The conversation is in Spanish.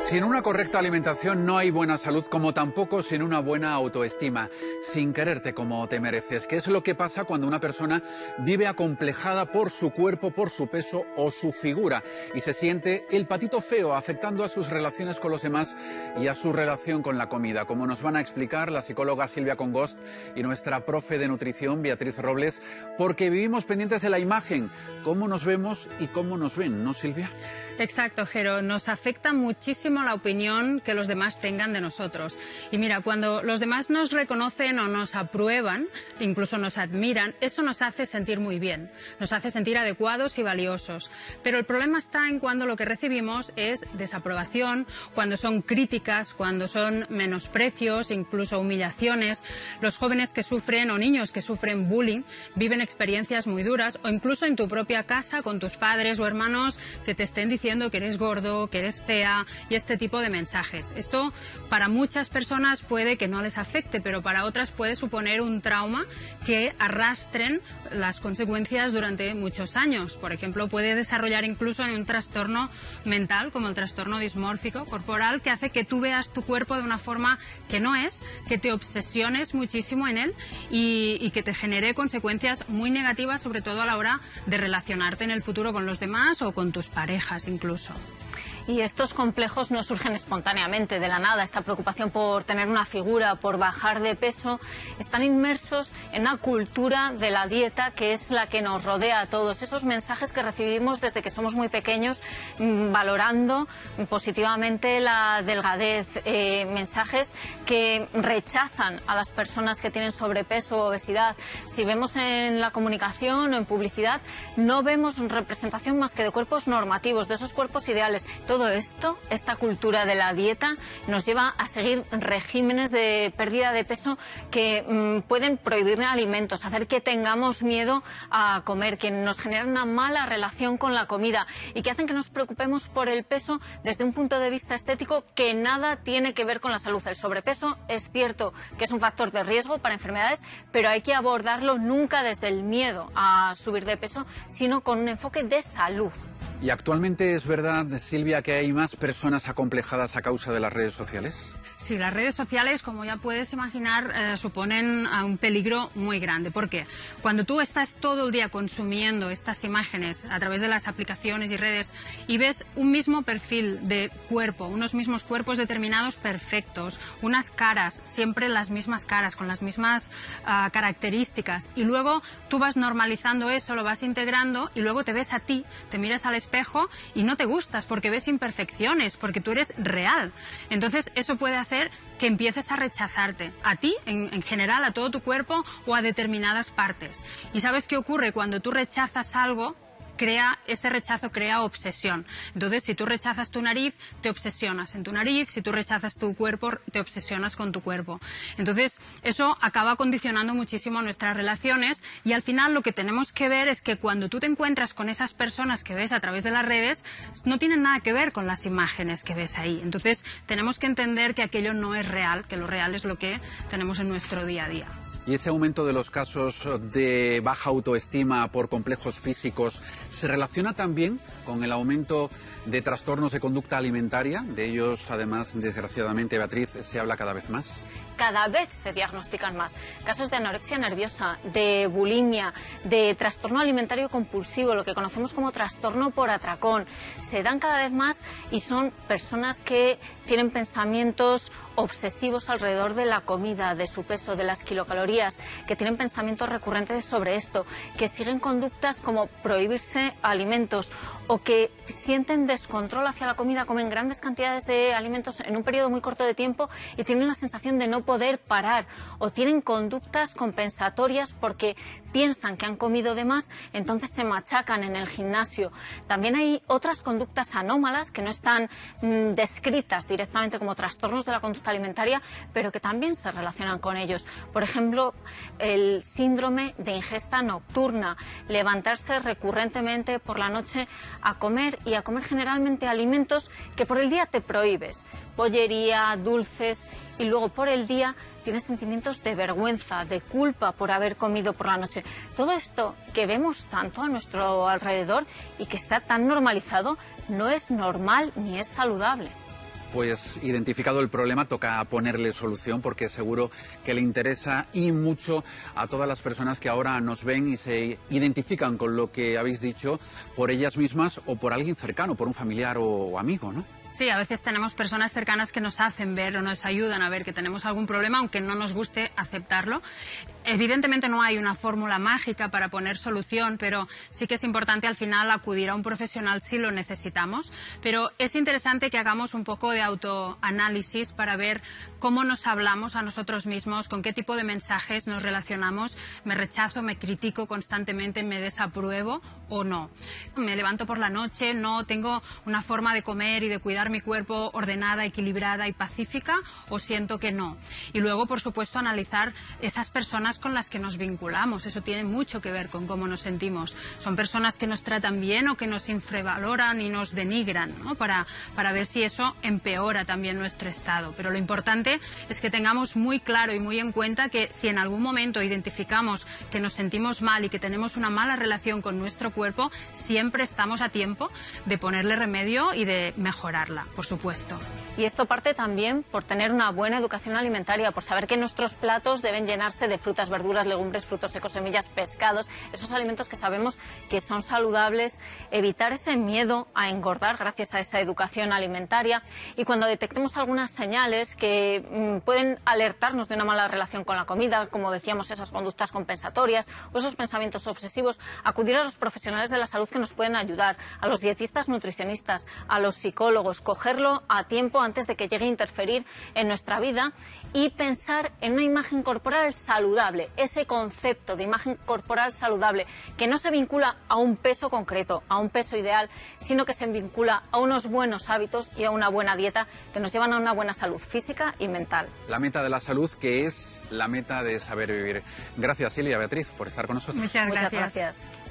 Sin una correcta alimentación no hay buena salud, como tampoco sin una buena autoestima, sin quererte como te mereces, que es lo que pasa cuando una persona vive acomplejada por su cuerpo, por su peso o su figura y se siente el patito feo, afectando a sus relaciones con los demás y a su relación con la comida, como nos van a explicar la psicóloga Silvia Congost y nuestra profe de nutrición Beatriz Robles, porque vivimos pendientes de la imagen, cómo nos vemos y cómo nos ven, ¿no, Silvia? Exacto, Jero. Nos afecta muchísimo la opinión que los demás tengan de nosotros. Y mira, cuando los demás nos reconocen o nos aprueban, incluso nos admiran, eso nos hace sentir muy bien, nos hace sentir adecuados y valiosos. Pero el problema está en cuando lo que recibimos es desaprobación, cuando son críticas, cuando son menosprecios, incluso humillaciones. Los jóvenes que sufren o niños que sufren bullying viven experiencias muy duras, o incluso en tu propia casa con tus padres o hermanos que te estén diciendo que eres gordo, que eres fea y este tipo de mensajes. Esto para muchas personas puede que no les afecte, pero para otras puede suponer un trauma que arrastren las consecuencias durante muchos años. Por ejemplo, puede desarrollar incluso en un trastorno mental como el trastorno dismórfico corporal, que hace que tú veas tu cuerpo de una forma que no es, que te obsesiones muchísimo en él y que te genere consecuencias muy negativas, sobre todo a la hora de relacionarte en el futuro con los demás o con tus parejas incluso. Y estos complejos no surgen espontáneamente, de la nada. Esta preocupación por tener una figura, por bajar de peso, están inmersos en una cultura de la dieta que es la que nos rodea a todos. Esos mensajes que recibimos desde que somos muy pequeños, valorando positivamente la delgadez, mensajes que rechazan a las personas que tienen sobrepeso o obesidad. Si vemos en la comunicación o en publicidad, no vemos representación más que de cuerpos normativos, de esos cuerpos ideales. Todo esto, esta cultura de la dieta, nos lleva a seguir regímenes de pérdida de peso que pueden prohibir alimentos, hacer que tengamos miedo a comer, que nos generan una mala relación con la comida y que hacen que nos preocupemos por el peso desde un punto de vista estético que nada tiene que ver con la salud. El sobrepeso es cierto que es un factor de riesgo para enfermedades, pero hay que abordarlo nunca desde el miedo a subir de peso, sino con un enfoque de salud. ¿Y actualmente es verdad, Silvia, que hay más personas acomplejadas a causa de las redes sociales? Sí, las redes sociales, como ya puedes imaginar, suponen un peligro muy grande. ¿Por qué? Cuando tú estás todo el día consumiendo estas imágenes a través de las aplicaciones y redes y ves un mismo perfil de cuerpo, unos mismos cuerpos determinados perfectos, unas caras, siempre las mismas caras, con las mismas características, y luego tú vas normalizando eso, lo vas integrando y luego te ves a ti, te miras al espejo y no te gustas porque ves imperfecciones, porque tú eres real. Entonces eso puede hacer que empieces a rechazarte, a ti en general, a todo tu cuerpo o a determinadas partes. ¿Y sabes qué ocurre? Cuando tú rechazas algo, ese rechazo crea obsesión. Entonces, si tú rechazas tu nariz, te obsesionas en tu nariz. Si tú rechazas tu cuerpo, te obsesionas con tu cuerpo. Entonces, eso acaba condicionando muchísimo nuestras relaciones y al final lo que tenemos que ver es que cuando tú te encuentras con esas personas que ves a través de las redes, no tienen nada que ver con las imágenes que ves ahí. Entonces, tenemos que entender que aquello no es real, que lo real es lo que tenemos en nuestro día a día. ¿Y ese aumento de los casos de baja autoestima por complejos físicos se relaciona también con el aumento de trastornos de conducta alimentaria? De ellos, además, desgraciadamente, Beatriz, se habla cada vez más. Cada vez se diagnostican más casos de anorexia nerviosa, de bulimia, de trastorno alimentario compulsivo, lo que conocemos como trastorno por atracón. Se dan cada vez más y son personas que tienen pensamientos obsesivos alrededor de la comida, de su peso, de las kilocalorías, que tienen pensamientos recurrentes sobre esto, que siguen conductas como prohibirse alimentos o que sienten descontrol hacia la comida, comen grandes cantidades de alimentos en un periodo muy corto de tiempo y tienen la sensación de no poder parar, o tienen conductas compensatorias porque piensan que han comido de más, entonces se machacan en el gimnasio. También hay otras conductas anómalas que no están descritas directamente como trastornos de la conducta alimentaria, pero que también se relacionan con ellos. Por ejemplo, el síndrome de ingesta nocturna, levantarse recurrentemente por la noche a comer y a comer generalmente alimentos que por el día te prohíbes, pollería, dulces, y luego por el día tienes sentimientos de vergüenza, de culpa por haber comido por la noche. Todo esto que vemos tanto a nuestro alrededor y que está tan normalizado no es normal ni es saludable. pues identificado el problema, toca ponerle solución, porque seguro que le interesa y mucho a todas las personas que ahora nos ven y se identifican con lo que habéis dicho, por ellas mismas o por alguien cercano, por un familiar o amigo, ¿no? Sí, a veces tenemos personas cercanas que nos hacen ver o nos ayudan a ver que tenemos algún problema, aunque no nos guste aceptarlo. Evidentemente no hay una fórmula mágica para poner solución, pero sí que es importante al final acudir a un profesional si lo necesitamos. Pero es interesante que hagamos un poco de autoanálisis para ver cómo nos hablamos a nosotros mismos, con qué tipo de mensajes nos relacionamos. Me rechazo, me critico constantemente, me desapruebo o no. Me levanto por la noche, no tengo una forma de comer y de cuidar mi cuerpo ordenada, equilibrada y pacífica, o siento que no. Y luego, por supuesto, analizar esas personas con las que nos vinculamos. Eso tiene mucho que ver con cómo nos sentimos. Son personas que nos tratan bien o que nos infravaloran y nos denigran, ¿no? Para ver si eso empeora también nuestro estado. Pero lo importante es que tengamos muy claro y muy en cuenta que si en algún momento identificamos que nos sentimos mal y que tenemos una mala relación con nuestro cuerpo, siempre estamos a tiempo de ponerle remedio y de mejorarla, por supuesto. Y esto parte también por tener una buena educación alimentaria, por saber que nuestros platos deben llenarse de frutas, verduras, legumbres, frutos secos, semillas, pescados, esos alimentos que sabemos que son saludables, evitar ese miedo a engordar gracias a esa educación alimentaria. Y cuando detectemos algunas señales que pueden alertarnos de una mala relación con la comida, como decíamos, esas conductas compensatorias o esos pensamientos obsesivos, acudir a los profesionales de la salud que nos pueden ayudar, a los dietistas, nutricionistas, a los psicólogos, cogerlo a tiempo antes de que llegue a interferir en nuestra vida y pensar en una imagen corporal saludable, ese concepto de imagen corporal saludable que no se vincula a un peso concreto, a un peso ideal, sino que se vincula a unos buenos hábitos y a una buena dieta que nos llevan a una buena salud física y mental. La meta de la salud, que es la meta de saber vivir. Gracias, Silvia, Beatriz, por estar con nosotros. Muchas gracias. Muchas gracias.